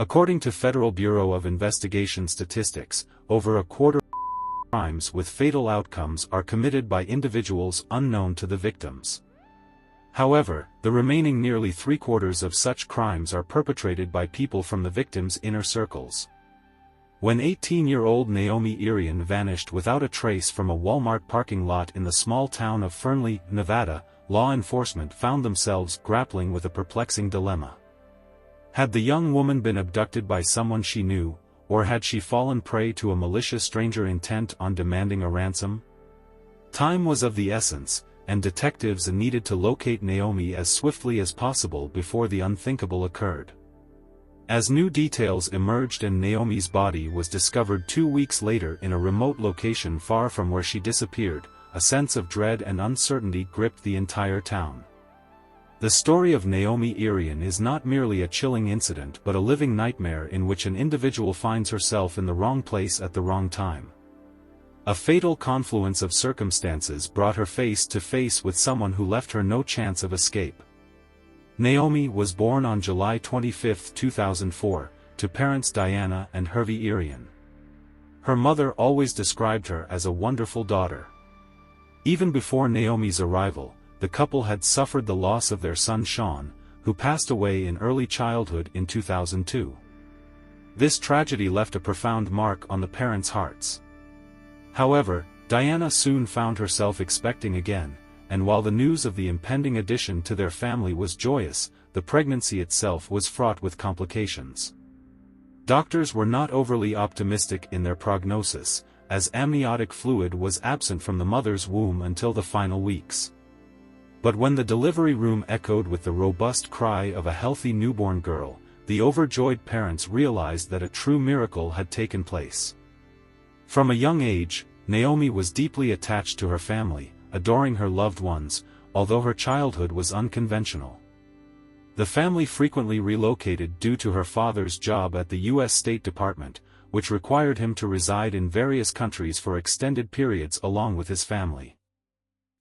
According to Federal Bureau of Investigation statistics, over a quarter of crimes with fatal outcomes are committed by individuals unknown to the victims. However, the remaining nearly three-quarters of such crimes are perpetrated by people from the victim's inner circles. When 18-year-old Naomi Irion vanished without a trace from a Walmart parking lot in the small town of Fernley, Nevada, law enforcement found themselves grappling with a perplexing dilemma. Had the young woman been abducted by someone she knew, or had she fallen prey to a malicious stranger intent on demanding a ransom? Time was of the essence, and detectives needed to locate Naomi as swiftly as possible before the unthinkable occurred. As new details emerged and Naomi's body was discovered 2 weeks later in a remote location far from where she disappeared, a sense of dread and uncertainty gripped the entire town. The story of Naomi Irion is not merely a chilling incident but a living nightmare in which an individual finds herself in the wrong place at the wrong time. A fatal confluence of circumstances brought her face to face with someone who left her no chance of escape. Naomi was born on July 25, 2004, to parents Diana and Hervey Irion. Her mother always described her as a wonderful daughter. Even before Naomi's arrival, the couple had suffered the loss of their son Sean, who passed away in early childhood in 2002. This tragedy left a profound mark on the parents' hearts. However, Diana soon found herself expecting again, and while the news of the impending addition to their family was joyous, the pregnancy itself was fraught with complications. Doctors were not overly optimistic in their prognosis, as amniotic fluid was absent from the mother's womb until the final weeks. But when the delivery room echoed with the robust cry of a healthy newborn girl, the overjoyed parents realized that a true miracle had taken place. From a young age, Naomi was deeply attached to her family, adoring her loved ones, although her childhood was unconventional. The family frequently relocated due to her father's job at the U.S. State Department, which required him to reside in various countries for extended periods along with his family.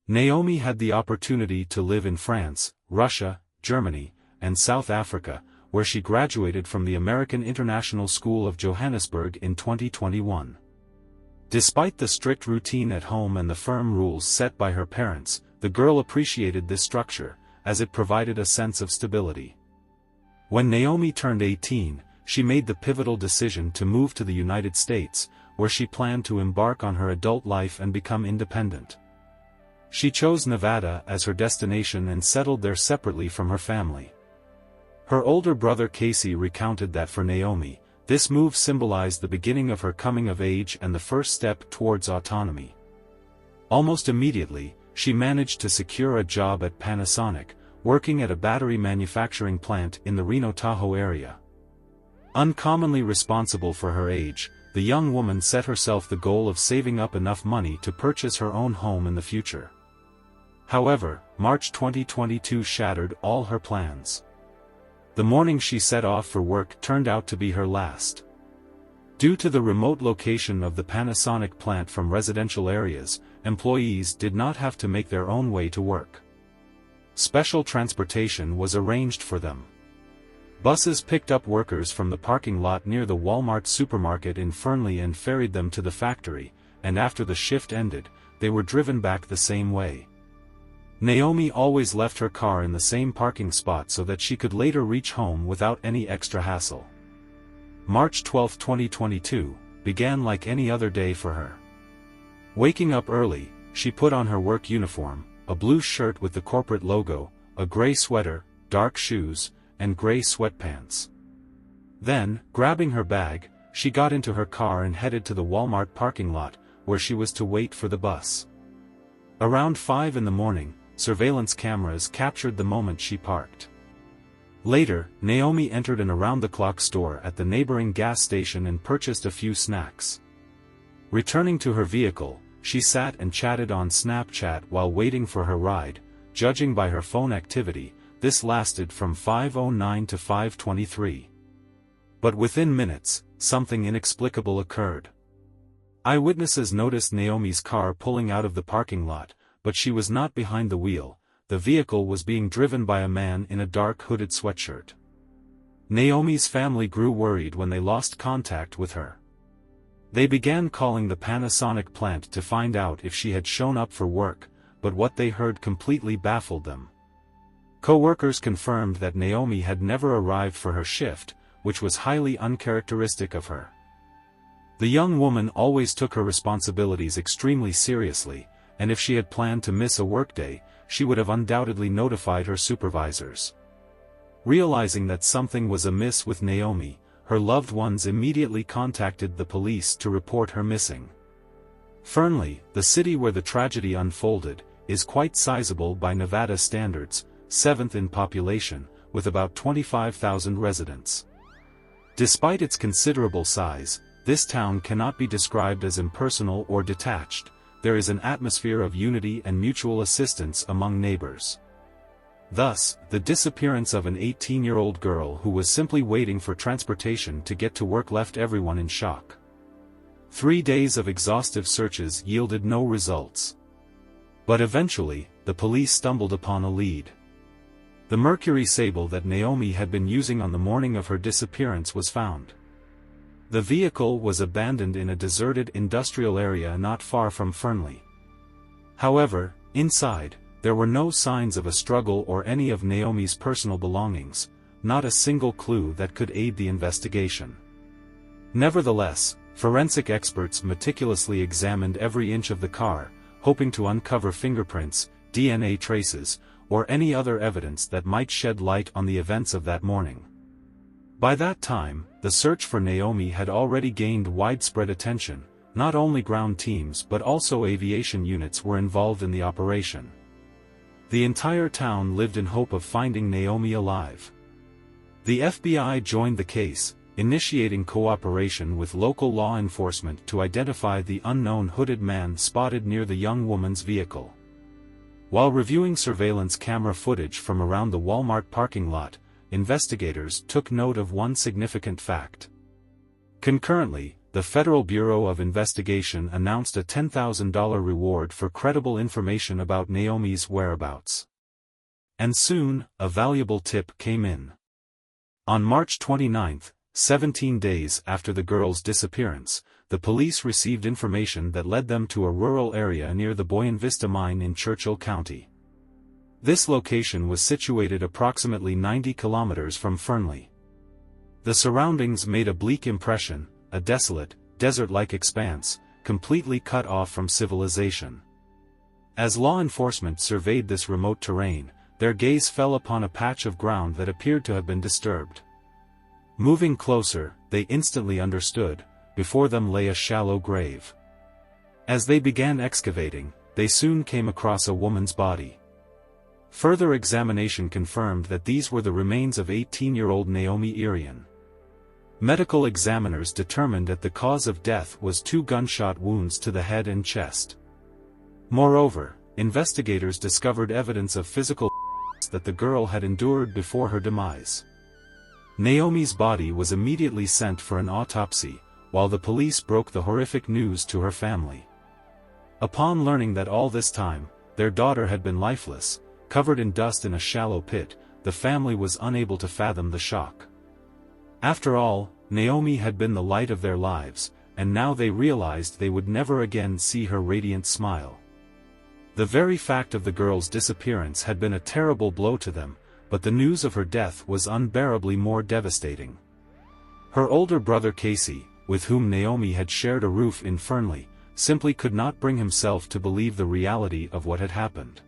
Naomi had the opportunity to live in France, Russia, Germany, and South Africa, where she graduated from the American International School of Johannesburg in 2021. Despite the strict routine at home and the firm rules set by her parents, the girl appreciated this structure, as it provided a sense of stability. When Naomi turned 18, she made the pivotal decision to move to the United States, where she planned to embark on her adult life and become independent. She chose Nevada as her destination and settled there separately from her family. Her older brother Casey recounted that for Naomi, this move symbolized the beginning of her coming of age and the first step towards autonomy. Almost immediately, she managed to secure a job at Panasonic, working at a battery manufacturing plant in the Reno-Tahoe area. Uncommonly responsible for her age, the young woman set herself the goal of saving up enough money to purchase her own home in the future. However, March 2022 shattered all her plans. The morning she set off for work turned out to be her last. Due to the remote location of the Panasonic plant from residential areas, employees did not have to make their own way to work. Special transportation was arranged for them. Buses picked up workers from the parking lot near the Walmart supermarket in Fernley and ferried them to the factory, and after the shift ended, they were driven back the same way. Naomi always left her car in the same parking spot so that she could later reach home without any extra hassle. March 12, 2022, began like any other day for her. Waking up early, she put on her work uniform, a blue shirt with the corporate logo, a gray sweater, dark shoes, and gray sweatpants. Then, grabbing her bag, she got into her car and headed to the Walmart parking lot, where she was to wait for the bus. Around 5 in the morning, surveillance cameras captured the moment she parked. Later, Naomi entered an around-the-clock store at the neighboring gas station and purchased a few snacks. Returning to her vehicle, she sat and chatted on Snapchat while waiting for her ride. Judging by her phone activity, this lasted from 5:09 to 5:23. But within minutes, something inexplicable occurred. Eyewitnesses noticed Naomi's car pulling out of the parking lot, but she was not behind the wheel. The vehicle was being driven by a man in a dark hooded sweatshirt. Naomi's family grew worried when they lost contact with her. They began calling the Panasonic plant to find out if she had shown up for work, but what they heard completely baffled them. Co-workers confirmed that Naomi had never arrived for her shift, which was highly uncharacteristic of her. The young woman always took her responsibilities extremely seriously, and if she had planned to miss a workday, she would have undoubtedly notified her supervisors. Realizing that something was amiss with Naomi, her loved ones immediately contacted the police to report her missing. Fernley, the city where the tragedy unfolded, is quite sizable by Nevada standards, 7th in population, with about 25,000 residents. Despite its considerable size, this town cannot be described as impersonal or detached. There is an atmosphere of unity and mutual assistance among neighbors. Thus, the disappearance of an 18-year-old girl who was simply waiting for transportation to get to work left everyone in shock. 3 days of exhaustive searches yielded no results. But eventually, the police stumbled upon a lead. The Mercury Sable that Naomi had been using on the morning of her disappearance was found. The vehicle was abandoned in a deserted industrial area not far from Fernley. However, inside, there were no signs of a struggle or any of Naomi's personal belongings, not a single clue that could aid the investigation. Nevertheless, forensic experts meticulously examined every inch of the car, hoping to uncover fingerprints, DNA traces, or any other evidence that might shed light on the events of that morning. By that time, the search for Naomi had already gained widespread attention. Not only ground teams but also aviation units were involved in the operation. The entire town lived in hope of finding Naomi alive. The FBI joined the case, initiating cooperation with local law enforcement to identify the unknown hooded man spotted near the young woman's vehicle. While reviewing surveillance camera footage from around the Walmart parking lot, investigators took note of one significant fact. Concurrently, the Federal Bureau of Investigation announced a $10,000 reward for credible information about Naomi's whereabouts. And soon, a valuable tip came in. On March 29, 17 days after the girl's disappearance, the police received information that led them to a rural area near the Boyan Vista mine in Churchill County. This location was situated approximately 90 kilometers from Fernley. The surroundings made a bleak impression, a desolate, desert-like expanse, completely cut off from civilization. As law enforcement surveyed this remote terrain, their gaze fell upon a patch of ground that appeared to have been disturbed. Moving closer, they instantly understood. Before them lay a shallow grave. As they began excavating, they soon came across a woman's body. Further examination confirmed that these were the remains of 18-year-old Naomi Irion. Medical examiners determined that the cause of death was 2 gunshot wounds to the head and chest. Moreover, investigators discovered evidence of physical that the girl had endured before her demise. Naomi's body was immediately sent for an autopsy, while the police broke the horrific news to her family. Upon learning that all this time, their daughter had been lifeless, covered in dust in a shallow pit, the family was unable to fathom the shock. After all, Naomi had been the light of their lives, and now they realized they would never again see her radiant smile. The very fact of the girl's disappearance had been a terrible blow to them, but the news of her death was unbearably more devastating. Her older brother Casey, with whom Naomi had shared a roof in Fernley, simply could not bring himself to believe the reality of what had happened.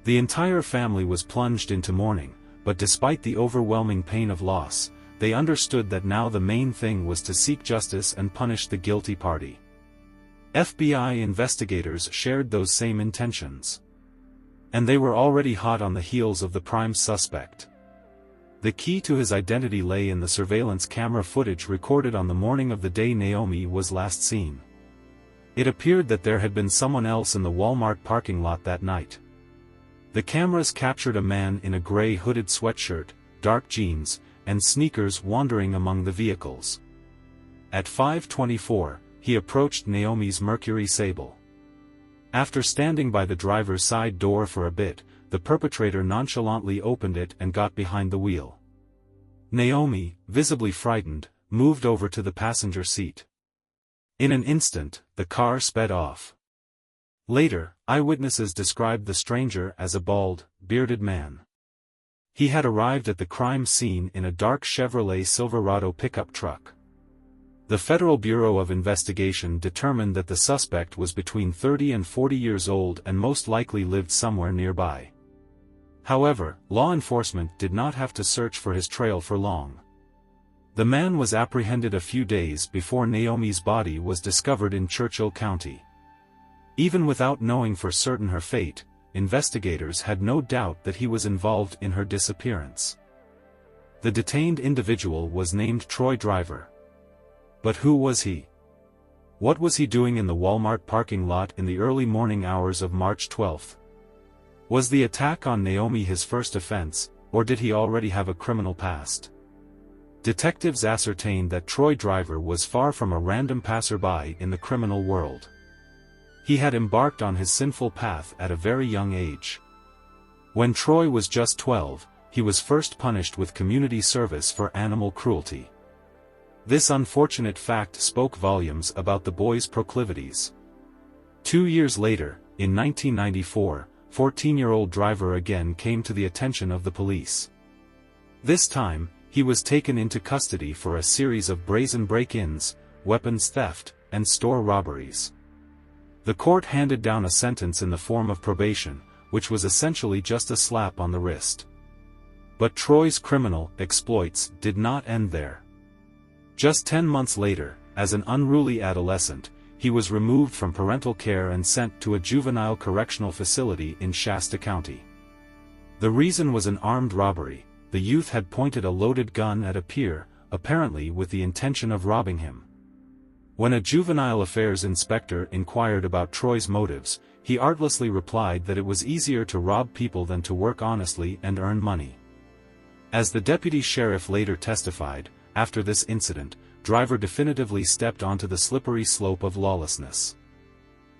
The entire family was plunged into mourning, but despite the overwhelming pain of loss, they understood that now the main thing was to seek justice and punish the guilty party. FBI investigators shared those same intentions. And they were already hot on the heels of the prime suspect. The key to his identity lay in the surveillance camera footage recorded on the morning of the day Naomi was last seen. It appeared that there had been someone else in the Walmart parking lot that night. The cameras captured a man in a gray hooded sweatshirt, dark jeans, and sneakers wandering among the vehicles. At 5:24, he approached Naomi's Mercury Sable. After standing by the driver's side door for a bit, the perpetrator nonchalantly opened it and got behind the wheel. Naomi, visibly frightened, moved over to the passenger seat. In an instant, the car sped off. Later, eyewitnesses described the stranger as a bald, bearded man. He had arrived at the crime scene in a dark Chevrolet Silverado pickup truck. The Federal Bureau of Investigation determined that the suspect was between 30 and 40 years old and most likely lived somewhere nearby. However, law enforcement did not have to search for his trail for long. The man was apprehended a few days before Naomi's body was discovered in Churchill County. Even without knowing for certain her fate, investigators had no doubt that he was involved in her disappearance. The detained individual was named Troy Driver. But who was he? What was he doing in the Walmart parking lot in the early morning hours of March 12? Was the attack on Naomi his first offense, or did he already have a criminal past? Detectives ascertained that Troy Driver was far from a random passerby in the criminal world. He had embarked on his sinful path at a very young age. When Troy was just 12, he was first punished with community service for animal cruelty. This unfortunate fact spoke volumes about the boy's proclivities. 2 years later, in 1994, 14-year-old Driver again came to the attention of the police. This time, he was taken into custody for a series of brazen break-ins, weapons theft, and store robberies. The court handed down a sentence in the form of probation, which was essentially just a slap on the wrist. But Troy's criminal exploits did not end there. Just 10 months later, as an unruly adolescent, he was removed from parental care and sent to a juvenile correctional facility in Shasta County. The reason was an armed robbery. The youth had pointed a loaded gun at a peer, apparently with the intention of robbing him. When a juvenile affairs inspector inquired about Troy's motives, he artlessly replied that it was easier to rob people than to work honestly and earn money. As the deputy sheriff later testified, after this incident, Driver definitively stepped onto the slippery slope of lawlessness.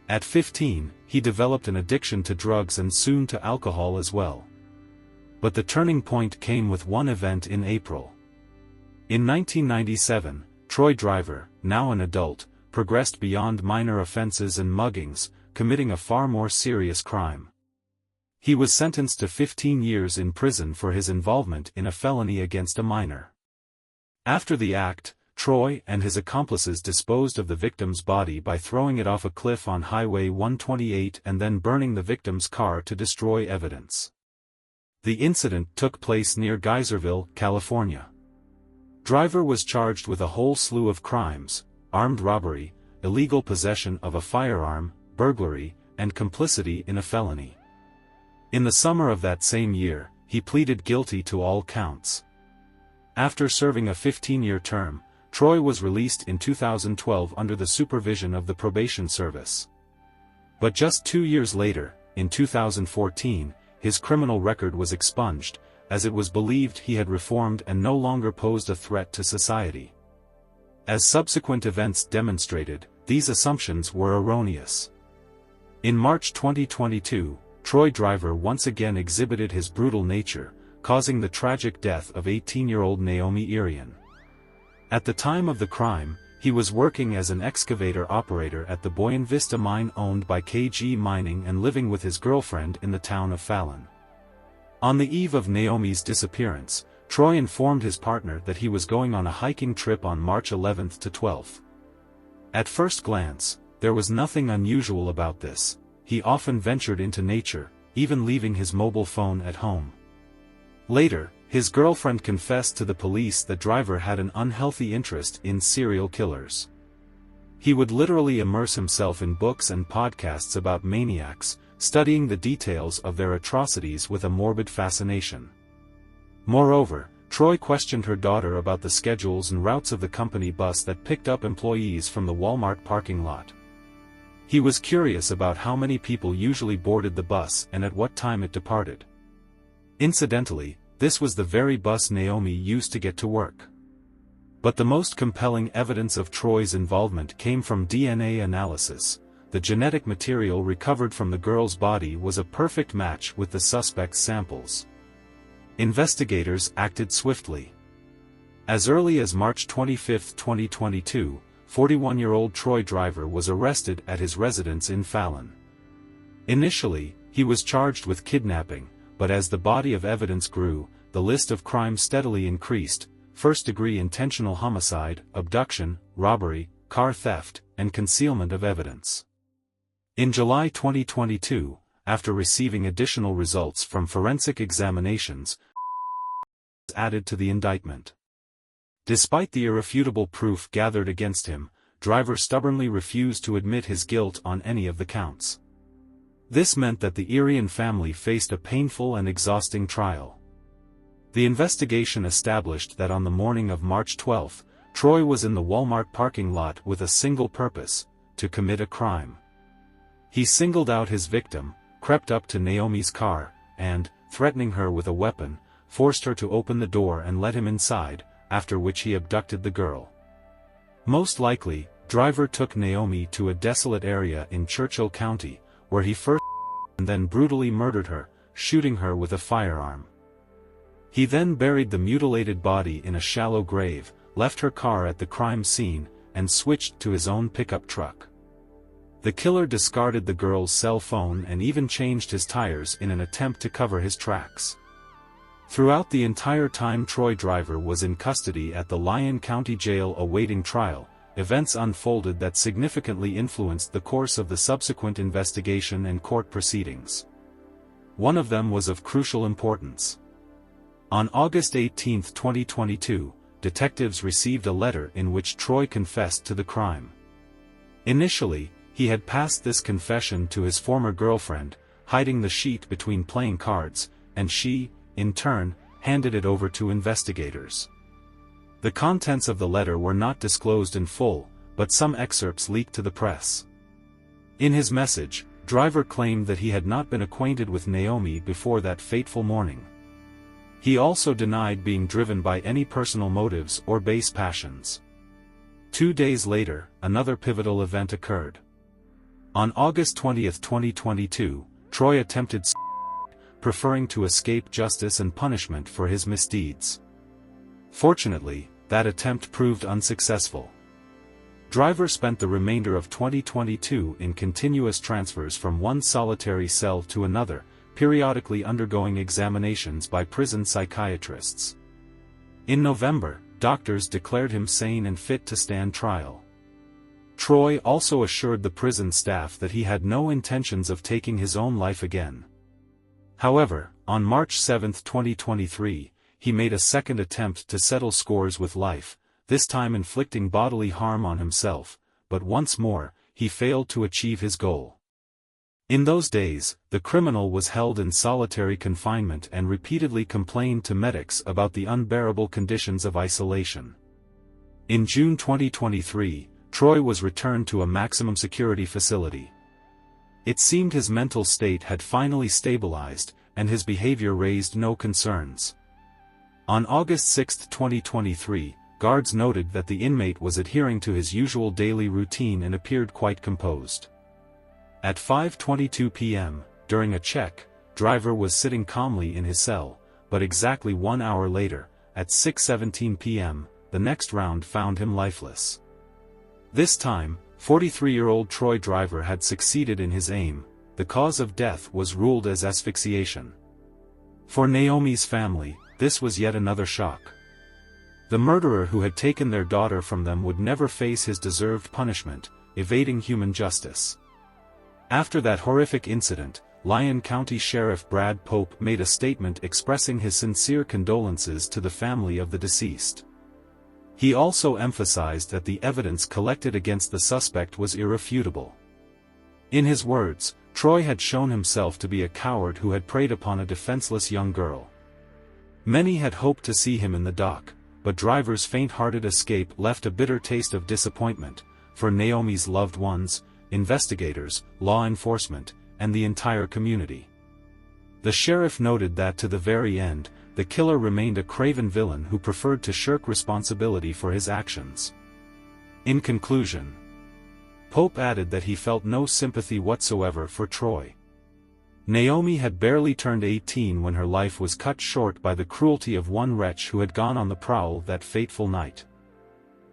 At 15, he developed an addiction to drugs and soon to alcohol as well. But the turning point came with one event in April. In 1997, Troy Driver, now an adult, progressed beyond minor offenses and muggings, committing a far more serious crime. He was sentenced to 15 years in prison for his involvement in a felony against a minor. After the act, Troy and his accomplices disposed of the victim's body by throwing it off a cliff on Highway 128 and then burning the victim's car to destroy evidence. The incident took place near Geyserville, California. Driver was charged with a whole slew of crimes: armed robbery, illegal possession of a firearm, burglary, and complicity in a felony. In the summer of that same year, he pleaded guilty to all counts. After serving a 15-year term, Troy was released in 2012 under the supervision of the probation service. But just 2 years later, in 2014, his criminal record was expunged, as it was believed he had reformed and no longer posed a threat to society. As subsequent events demonstrated, these assumptions were erroneous. In March 2022, Troy Driver once again exhibited his brutal nature, causing the tragic death of 18-year-old Naomi Irion. At the time of the crime, he was working as an excavator operator at the Boyan Vista mine owned by KG Mining and living with his girlfriend in the town of Fallon. On the eve of Naomi's disappearance, Troy informed his partner that he was going on a hiking trip on March 11th to 12th. At first glance, there was nothing unusual about this. He often ventured into nature, even leaving his mobile phone at home. Later, his girlfriend confessed to the police that Driver had an unhealthy interest in serial killers. He would literally immerse himself in books and podcasts about maniacs, studying the details of their atrocities with a morbid fascination. Moreover, Troy questioned her daughter about the schedules and routes of the company bus that picked up employees from the Walmart parking lot. He was curious about how many people usually boarded the bus and at what time it departed. Incidentally, this was the very bus Naomi used to get to work. But the most compelling evidence of Troy's involvement came from DNA analysis. The genetic material recovered from the girl's body was a perfect match with the suspect's samples. Investigators acted swiftly. As early as March 25, 2022, 41-year-old Troy Driver was arrested at his residence in Fallon. Initially, he was charged with kidnapping, but as the body of evidence grew, the list of crimes steadily increased: first-degree intentional homicide, abduction, robbery, car theft, and concealment of evidence. In July 2022, after receiving additional results from forensic examinations, was added to the indictment. Despite the irrefutable proof gathered against him, Driver stubbornly refused to admit his guilt on any of the counts. This meant that the Irion family faced a painful and exhausting trial. The investigation established that on the morning of March 12, Troy was in the Walmart parking lot with a single purpose: to commit a crime. He singled out his victim, crept up to Naomi's car, and, threatening her with a weapon, forced her to open the door and let him inside, after which he abducted the girl. Most likely, Driver took Naomi to a desolate area in Churchill County, where he first and then brutally murdered her, shooting her with a firearm. He then buried the mutilated body in a shallow grave, left her car at the crime scene, and switched to his own pickup truck. The killer discarded the girl's cell phone and even changed his tires in an attempt to cover his tracks. Throughout the entire time Troy Driver was in custody at the Lyon County Jail awaiting trial, events unfolded that significantly influenced the course of the subsequent investigation and court proceedings. One of them was of crucial importance. On August 18, 2022, detectives received a letter in which Troy confessed to the crime. Initially, he had passed this confession to his former girlfriend, hiding the sheet between playing cards, and she, in turn, handed it over to investigators. The contents of the letter were not disclosed in full, but some excerpts leaked to the press. In his message, Driver claimed that he had not been acquainted with Naomi before that fateful morning. He also denied being driven by any personal motives or base passions. 2 days later, another pivotal event occurred. On August 20, 2022, Troy attempted suicide, preferring to escape justice and punishment for his misdeeds. Fortunately, that attempt proved unsuccessful. Driver spent the remainder of 2022 in continuous transfers from one solitary cell to another, periodically undergoing examinations by prison psychiatrists. In November, doctors declared him sane and fit to stand trial. Troy also assured the prison staff that he had no intentions of taking his own life again. However, on March 7, 2023, he made a second attempt to settle scores with life, this time inflicting bodily harm on himself, but once more, he failed to achieve his goal. In those days, the criminal was held in solitary confinement and repeatedly complained to medics about the unbearable conditions of isolation. In June 2023, Troy was returned to a maximum security facility. It seemed his mental state had finally stabilized, and his behavior raised no concerns. On August 6, 2023, guards noted that the inmate was adhering to his usual daily routine and appeared quite composed. At 5:22 p.m., during a check, Driver was sitting calmly in his cell, but exactly 1 hour later, at 6:17 p.m., the next round found him lifeless. This time, 43-year-old Troy Driver had succeeded in his aim. The cause of death was ruled as asphyxiation. For Naomi's family, this was yet another shock. The murderer who had taken their daughter from them would never face his deserved punishment, evading human justice. After that horrific incident, Lyon County Sheriff Brad Pope made a statement expressing his sincere condolences to the family of the deceased. He also emphasized that the evidence collected against the suspect was irrefutable. In his words, Troy had shown himself to be a coward who had preyed upon a defenseless young girl. Many had hoped to see him in the dock, but Driver's faint-hearted escape left a bitter taste of disappointment for Naomi's loved ones, investigators, law enforcement, and the entire community. The sheriff noted that to the very end, the killer remained a craven villain who preferred to shirk responsibility for his actions. In conclusion, Pope added that he felt no sympathy whatsoever for Troy. Naomi had barely turned 18 when her life was cut short by the cruelty of one wretch who had gone on the prowl that fateful night.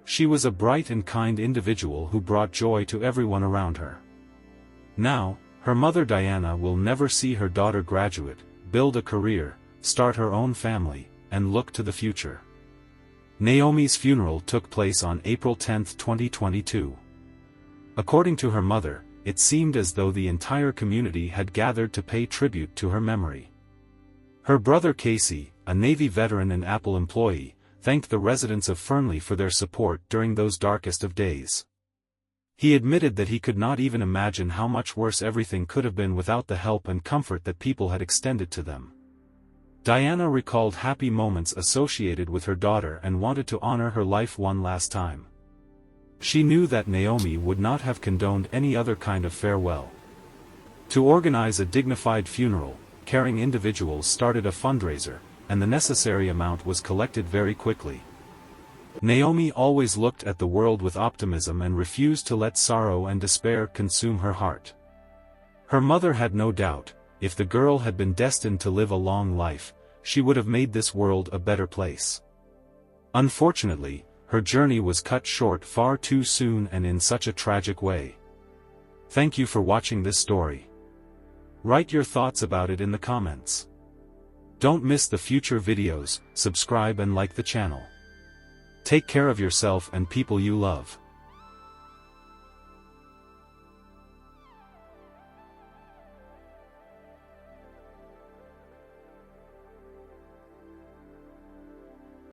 She was a bright and kind individual who brought joy to everyone around her. Now, her mother Diana will never see her daughter graduate, build a career, start her own family, and look to the future. Naomi's funeral took place on April 10, 2022. According to her mother, it seemed as though the entire community had gathered to pay tribute to her memory. Her brother Casey, a Navy veteran and Apple employee, thanked the residents of Fernley for their support during those darkest of days. He admitted that he could not even imagine how much worse everything could have been without the help and comfort that people had extended to them. Diana recalled happy moments associated with her daughter and wanted to honor her life one last time. She knew that Naomi would not have condoned any other kind of farewell. To organize a dignified funeral, caring individuals started a fundraiser, and the necessary amount was collected very quickly. Naomi always looked at the world with optimism and refused to let sorrow and despair consume her heart. Her mother had no doubt, if the girl had been destined to live a long life, she would have made this world a better place. Unfortunately, her journey was cut short far too soon and in such a tragic way. Thank you for watching this story. Write your thoughts about it in the comments. Don't miss the future videos, subscribe and like the channel. Take care of yourself and people you love.